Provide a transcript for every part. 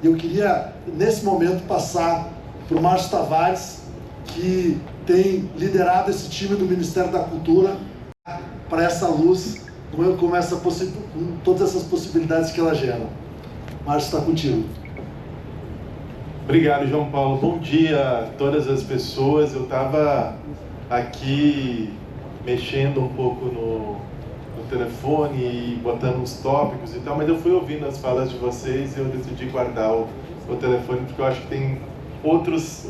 E eu queria, nesse momento, passar para o Márcio Tavares, que tem liderado esse time do Ministério da Cultura para essa luz, com todas essas possibilidades que ela gera. Márcio, está contigo. Obrigado, João Paulo. Bom dia a todas as pessoas. Eu estava aqui mexendo um pouco no telefone e botando uns tópicos e tal, mas eu fui ouvindo as falas de vocês e eu decidi guardar o telefone, porque eu acho que tem outros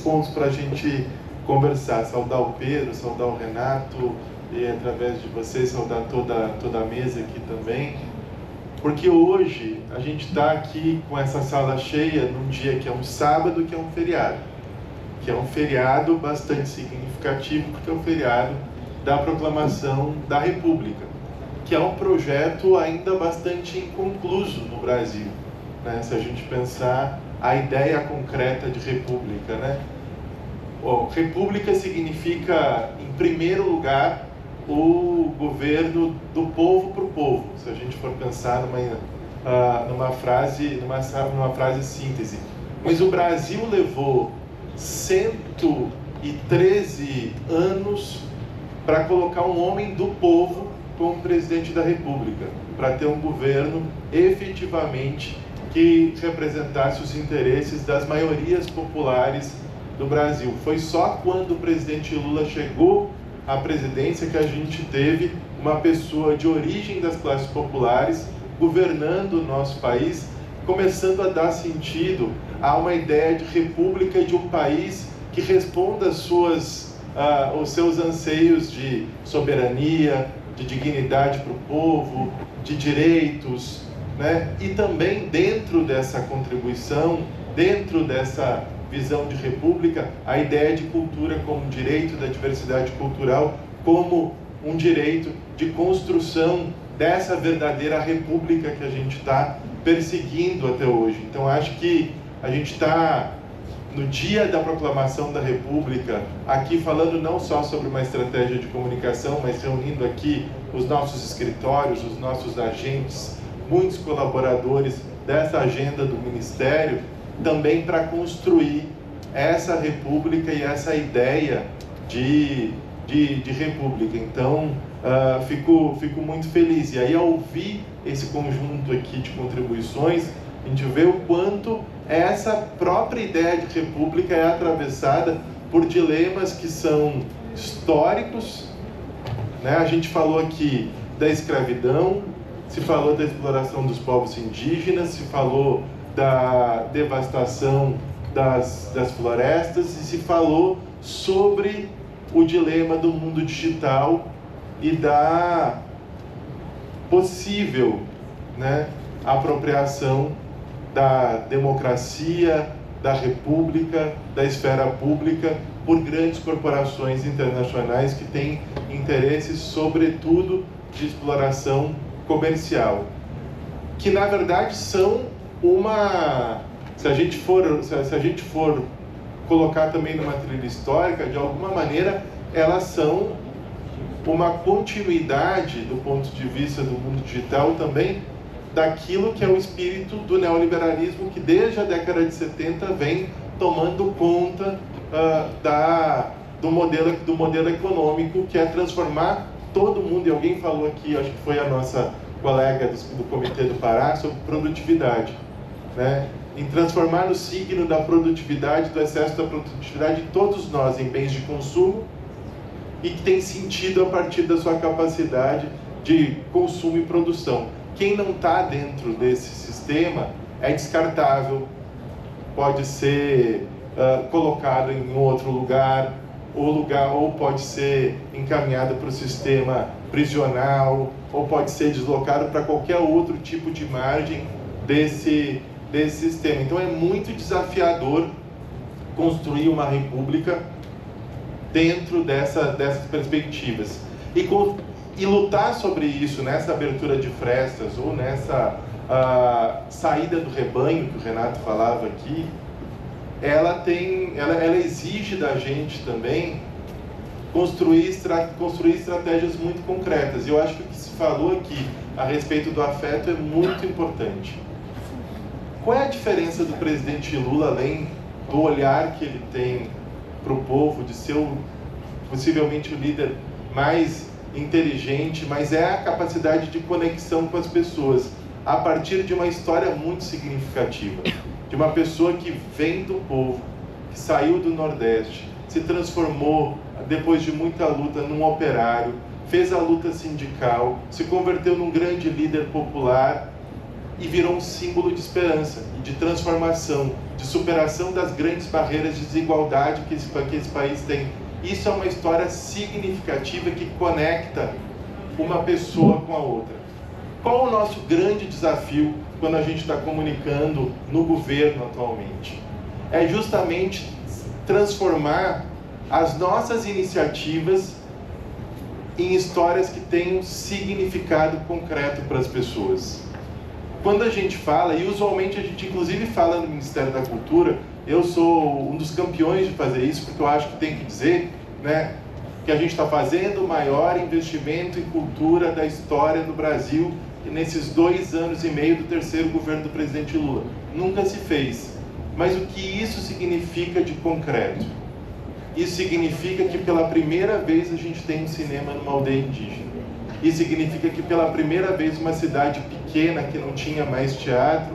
pontos para a gente conversar. Saudar o Pedro, saudar o Renato e, através de vocês, saudar toda a mesa aqui também. Porque hoje a gente está aqui com essa sala cheia num dia que é um sábado, que é um feriado. Que é um feriado bastante significativo, porque é o feriado da proclamação da República, que é um projeto ainda bastante inconcluso no Brasil, né? Se a gente pensar a ideia concreta de república, né? República significa, em primeiro lugar, o governo do povo para o povo, se a gente for pensar numa frase síntese. Mas o Brasil levou 113 anos para colocar um homem do povo como presidente da República, para ter um governo efetivamente que representasse os interesses das maiorias populares do Brasil. Foi só quando o presidente Lula chegou à presidência que a gente teve uma pessoa de origem das classes populares governando o nosso país, começando a dar sentido a uma ideia de república e de um país que responda os seus anseios de soberania, de dignidade para o povo, de direitos, né? E também, dentro dessa contribuição, dentro dessa visão de república, a ideia de cultura como direito da diversidade cultural, como um direito de construção dessa verdadeira república que a gente está perseguindo até hoje. Então, acho que a gente está no dia da proclamação da República, aqui falando não só sobre uma estratégia de comunicação, mas reunindo aqui os nossos escritórios, os nossos agentes, muitos colaboradores dessa agenda do Ministério, também para construir essa República e essa ideia de República. Então, fico muito feliz. E aí, ao ouvir esse conjunto aqui de contribuições, a gente vê o quanto essa própria ideia de república é atravessada por dilemas que são históricos, né? A gente falou aqui da escravidão, se falou da exploração dos povos indígenas, se falou da devastação das florestas e se falou sobre o dilema do mundo digital e da possível, né, apropriação da democracia, da república, da esfera pública, por grandes corporações internacionais que têm interesses, sobretudo, de exploração comercial. Que, na verdade, são se a gente for colocar também numa trilha histórica, de alguma maneira, elas são uma continuidade, do ponto de vista do mundo digital, também daquilo que é o espírito do neoliberalismo, que desde a década de 70 vem tomando conta do modelo econômico, que é transformar todo mundo, e alguém falou aqui, acho que foi a nossa colega do Comitê do Pará, sobre produtividade, né? Em transformar no signo da produtividade, do excesso da produtividade de todos nós em bens de consumo, e que tem sentido a partir da sua capacidade de consumo e produção. Quem não está dentro desse sistema é descartável, pode ser colocado em outro lugar, ou pode ser encaminhado para o sistema prisional, ou pode ser deslocado para qualquer outro tipo de margem desse sistema. Então é muito desafiador construir uma república dentro dessas perspectivas. E lutar sobre isso nessa abertura de frestas ou nessa saída do rebanho que o Renato falava aqui, ela exige da gente também construir estratégias muito concretas. E eu acho que o que se falou aqui a respeito do afeto é muito importante. Qual é a diferença do presidente Lula, além do olhar que ele tem para o povo, de ser possivelmente o líder mais inteligente, mas é a capacidade de conexão com as pessoas, a partir de uma história muito significativa, de uma pessoa que vem do povo, que saiu do Nordeste, se transformou, depois de muita luta, num operário, fez a luta sindical, se converteu num grande líder popular e virou um símbolo de esperança, de transformação, de superação das grandes barreiras de desigualdade que esse país tem. Isso é uma história significativa que conecta uma pessoa com a outra. Qual o nosso grande desafio quando a gente está comunicando no governo atualmente? É justamente transformar as nossas iniciativas em histórias que tenham significado concreto para as pessoas. Quando a gente fala, e usualmente a gente inclusive fala no Ministério da Cultura, eu sou um dos campeões de fazer isso, porque eu acho que tem que dizer, né, que a gente está fazendo o maior investimento em cultura da história do Brasil nesses 2 anos e meio do terceiro governo do presidente Lula. Nunca se fez. Mas o que isso significa de concreto? Isso significa que pela primeira vez a gente tem um cinema numa aldeia indígena. Isso significa que pela primeira vez uma cidade pequena que não tinha mais teatro,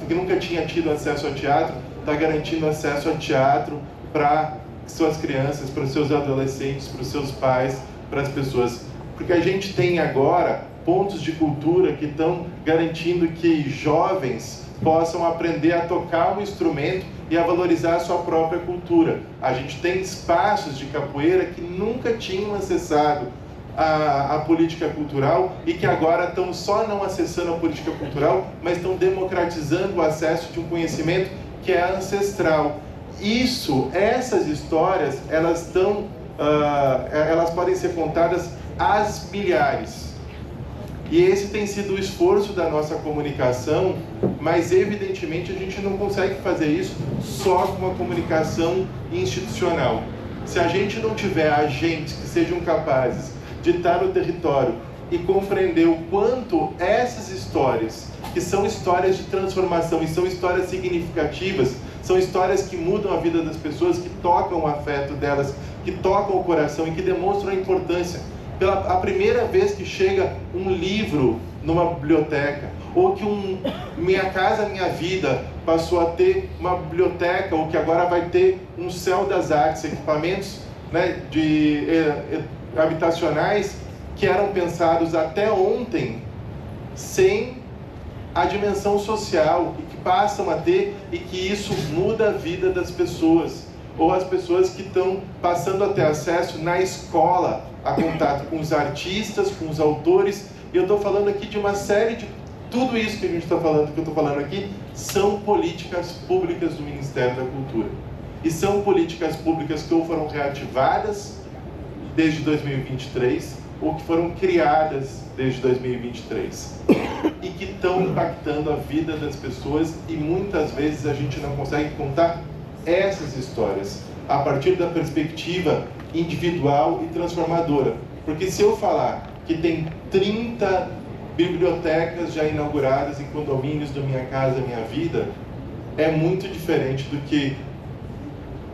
que nunca tinha tido acesso ao teatro, está garantindo acesso ao teatro para suas crianças, para os seus adolescentes, para os seus pais, para as pessoas. Porque a gente tem agora pontos de cultura que estão garantindo que jovens possam aprender a tocar um instrumento e a valorizar a sua própria cultura. A gente tem espaços de capoeira que nunca tinham acessado a política cultural e que agora estão só não acessando a política cultural, mas estão democratizando o acesso de um conhecimento que é ancestral. Essas histórias, elas podem ser contadas às milhares. E esse tem sido o esforço da nossa comunicação, mas evidentemente a gente não consegue fazer isso só com uma comunicação institucional. Se a gente não tiver agentes que sejam capazes de estar no território e compreender o quanto essas histórias, que são histórias de transformação e são histórias significativas, são histórias que mudam a vida das pessoas, que tocam o afeto delas, que tocam o coração e que demonstram a importância. A primeira vez que chega um livro numa biblioteca, ou que Minha Casa Minha Vida passou a ter uma biblioteca, ou que agora vai ter um Céu das Artes, equipamentos, né, habitacionais que eram pensados até ontem sem a dimensão social e que passam a ter, e que isso muda a vida das pessoas, ou as pessoas que estão passando a ter acesso na escola a contato com os artistas, com os autores. E eu estou falando aqui de uma série de... Tudo isso que a gente está falando, que eu estou falando aqui, são políticas públicas do Ministério da Cultura. E são políticas públicas que ou foram reativadas desde 2023, ou que foram criadas desde 2023, e que estão impactando a vida das pessoas, e muitas vezes a gente não consegue contar essas histórias a partir da perspectiva individual e transformadora. Porque se eu falar que tem 30 bibliotecas já inauguradas em condomínios do Minha Casa Minha Vida, é muito diferente do que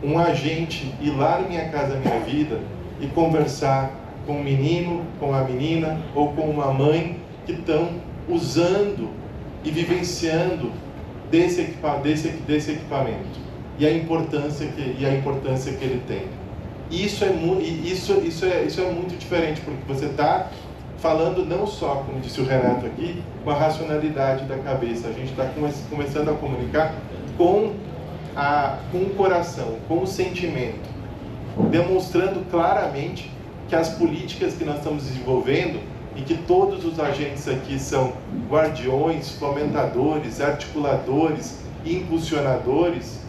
um agente ir lá no Minha Casa Minha Vida e conversar com um menino, com a menina ou com uma mãe que estão usando e vivenciando desse equipamento e a importância que ele tem. Isso é muito diferente, porque você está falando não só, como disse o Renato aqui, com a racionalidade da cabeça. A gente está começando a comunicar com o coração, com o sentimento, demonstrando claramente que as políticas que nós estamos desenvolvendo, e que todos os agentes aqui são guardiões, fomentadores, articuladores, impulsionadores,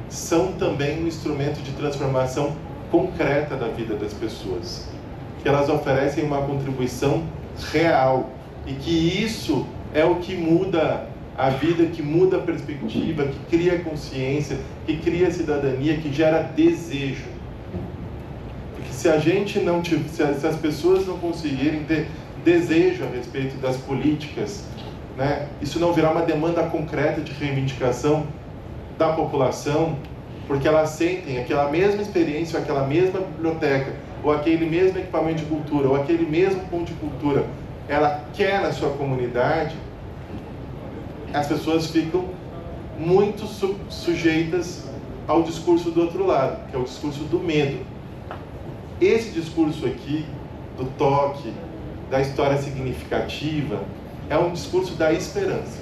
são também um instrumento de transformação concreta da vida das pessoas, que elas oferecem uma contribuição real, e que isso é o que muda a vida, que muda a perspectiva, que cria consciência, que cria cidadania, que gera desejo. Porque se as pessoas não conseguirem ter desejo a respeito das políticas né, isso não virar uma demanda concreta de reivindicação da população, porque elas sentem aquela mesma experiência, aquela mesma biblioteca, ou aquele mesmo equipamento de cultura, ou aquele mesmo ponto de cultura, ela quer na sua comunidade, as pessoas ficam muito sujeitas ao discurso do outro lado, que é o discurso do medo. Esse discurso aqui, do toque, da história significativa, é um discurso da esperança,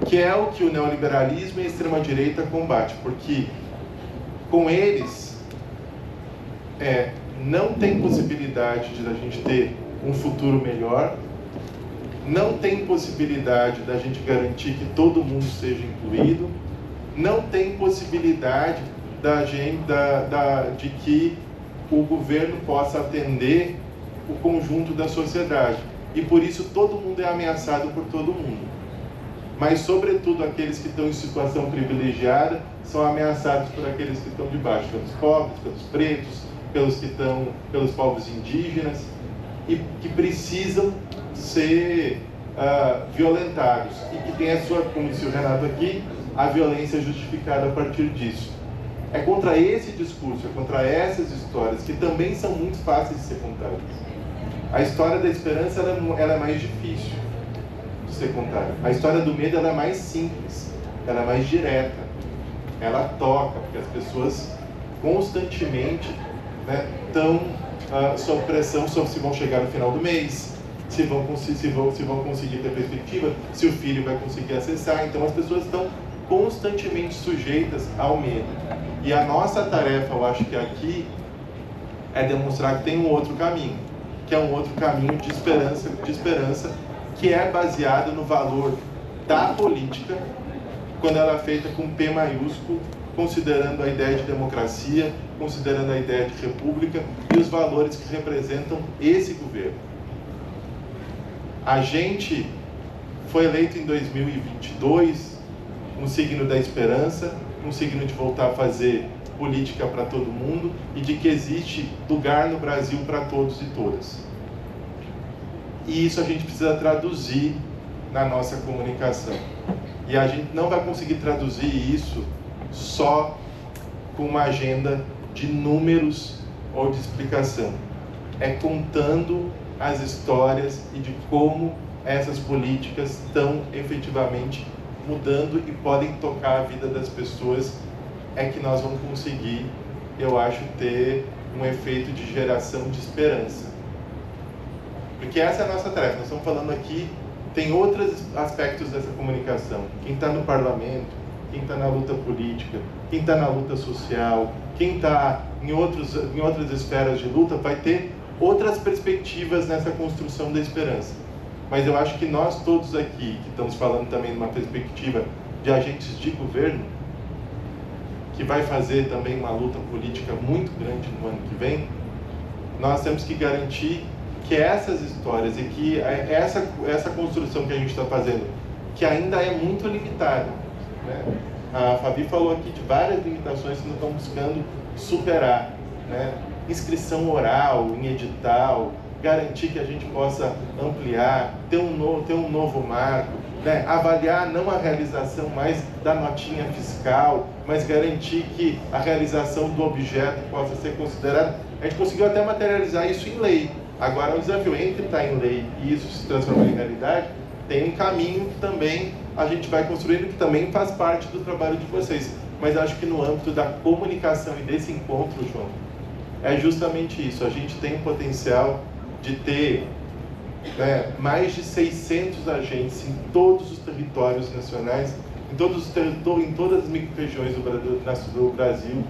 que é o que o neoliberalismo e a extrema-direita combate, porque com eles não tem possibilidade de a gente ter um futuro melhor, não tem possibilidade da gente garantir que todo mundo seja incluído, não tem possibilidade de que o governo possa atender o conjunto da sociedade. E por isso todo mundo é ameaçado por todo mundo. Mas, sobretudo, aqueles que estão em situação privilegiada são ameaçados por aqueles que estão de baixo, pelos pobres, pelos pretos, pelos povos indígenas, e que precisam ser violentados, e que tem a sua, como disse o Renato aqui, a violência justificada a partir disso. É contra esse discurso, é contra essas histórias, que também são muito fáceis de ser contadas. A história da esperança ela é mais difícil de ser contada. A história do medo ela é mais simples, ela é mais direta, ela toca, porque as pessoas constantemente estão sob pressão sobre se vão chegar no final do mês, se vão conseguir ter perspectiva, se o filho vai conseguir acessar. Então as pessoas estão constantemente sujeitas ao medo. E a nossa tarefa, eu acho que aqui, é demonstrar que tem um outro caminho, que é um outro caminho de esperança, que é baseado no valor da política, quando ela é feita com P maiúsculo, considerando a ideia de democracia, considerando a ideia de república e os valores que representam esse governo. A gente foi eleito em 2022, um signo da esperança, um signo de voltar a fazer política para todo mundo e de que existe lugar no Brasil para todos e todas. E isso a gente precisa traduzir na nossa comunicação. E a gente não vai conseguir traduzir isso só com uma agenda de números ou de explicação. É contando as histórias e de como essas políticas estão efetivamente mudando e podem tocar a vida das pessoas, é que nós vamos conseguir, eu acho, ter um efeito de geração de esperança. Porque essa é a nossa tarefa. Nós estamos falando aqui, tem outros aspectos dessa comunicação. Quem está no parlamento, quem está na luta política, quem está na luta social, quem está em outras esferas de luta, vai ter outras perspectivas nessa construção da esperança. Mas eu acho que nós todos aqui, que estamos falando também numa perspectiva de agentes de governo, que vai fazer também uma luta política muito grande no ano que vem, nós temos que garantir que essas histórias e que essa construção que a gente está fazendo, que ainda é muito limitada, né? A Fabi falou aqui de várias limitações que nós estamos buscando superar, né? Inscrição oral, em edital, garantir que a gente possa ampliar, ter um novo marco, né? Avaliar não a realização mais da notinha fiscal, mas garantir que a realização do objeto possa ser considerada. A gente conseguiu até materializar isso em lei. Agora, o desafio entre estar em lei e isso se transformar em realidade, tem um caminho que também a gente vai construindo, que também faz parte do trabalho de vocês. Mas acho que no âmbito da comunicação e desse encontro, João, é justamente isso. A gente tem o potencial de ter mais de 600 agentes em todos os territórios nacionais, em todas as micro-regiões do Brasil,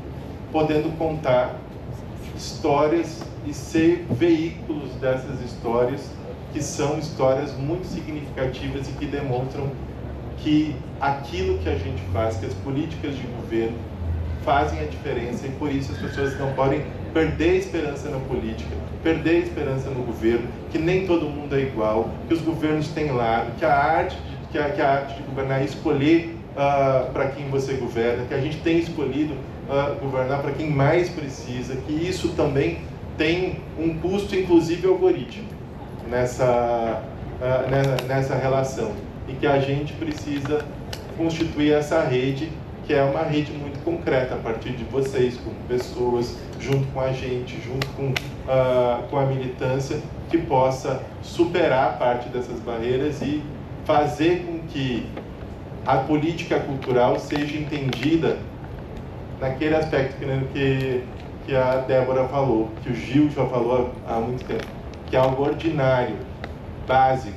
podendo contar histórias e ser veículos dessas histórias, que são histórias muito significativas e que demonstram que aquilo que a gente faz, que as políticas de governo fazem a diferença, e por isso as pessoas não podem perder a esperança na política, perder a esperança no governo, que nem todo mundo é igual, que os governos têm lado, que a arte de governar é escolher para quem você governa, que a gente tem escolhido governar para quem mais precisa, que isso também tem um custo, inclusive algorítmico, nessa relação, e que a gente precisa constituir essa rede, que é uma rede muito concreta, a partir de vocês, como pessoas, junto com a gente, junto com a militância, que possa superar parte dessas barreiras e fazer com que a política cultural seja entendida naquele aspecto que a Débora falou, que o Gil já falou há muito tempo, que é algo ordinário, básico,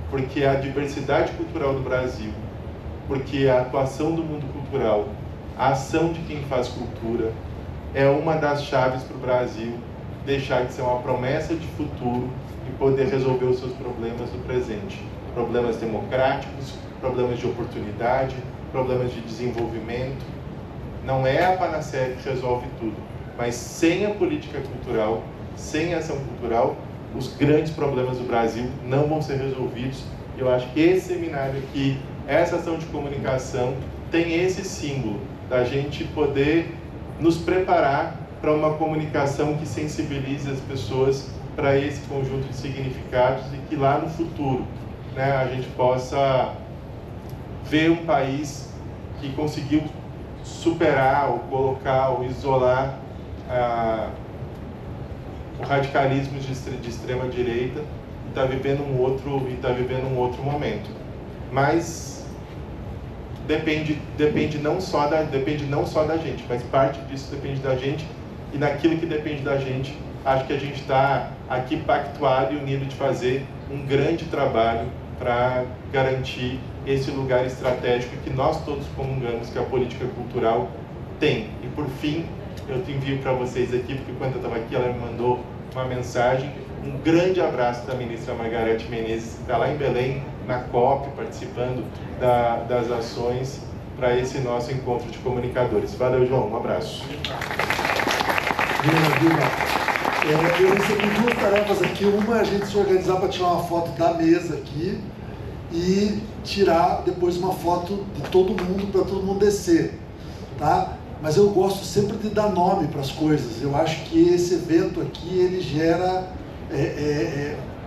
porque a diversidade cultural do Brasil, porque a atuação do mundo cultural, a ação de quem faz cultura, é uma das chaves para o Brasil deixar de ser uma promessa de futuro e poder resolver os seus problemas do presente. Problemas democráticos, problemas de oportunidade, problemas de desenvolvimento. Não é a panaceia que resolve tudo, mas sem a política cultural, sem a ação cultural, os grandes problemas do Brasil não vão ser resolvidos. Eu acho que esse seminário aqui, essa ação de comunicação, tem esse símbolo da gente poder nos preparar para uma comunicação que sensibilize as pessoas para esse conjunto de significados e que lá no futuro, né, a gente possa ver um país que conseguiu superar, ou colocar, ou isolar o radicalismo de extrema direita e está vivendo um outro momento. Mas depende não só da gente, mas parte disso depende da gente, e naquilo que depende da gente, acho que a gente está aqui pactuado e unido de fazer um grande trabalho para garantir esse lugar estratégico que nós todos comungamos que a política cultural tem. E por fim, eu te envio para vocês aqui, porque quando eu estava aqui ela me mandou uma mensagem, um grande abraço da ministra Margarete Menezes, que está lá em Belém, na COP, participando das ações para esse nosso encontro de comunicadores. Valeu, João, um abraço. Eu recebi duas tarefas aqui. Uma é a gente se organizar para tirar uma foto da mesa aqui e tirar depois uma foto de todo mundo, para todo mundo descer, tá? Mas eu gosto sempre de dar nome para as coisas. Eu acho que esse evento aqui, ele gera...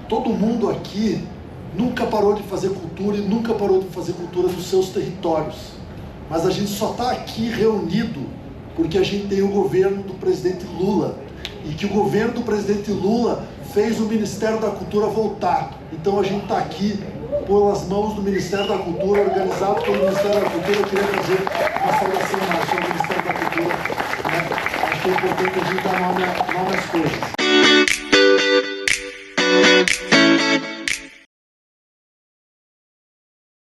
todo mundo aqui nunca parou de fazer cultura e nunca parou de fazer cultura nos seus territórios. Mas a gente só está aqui reunido porque a gente tem o governo do presidente Lula. E que o governo do presidente Lula fez o Ministério da Cultura voltar. Então a gente está aqui pelas mãos do Ministério da Cultura, organizado pelo Ministério da Cultura. Eu queria fazer uma saudação ao Ministério da Cultura, né? Acho que é importante a gente dar nome às coisas.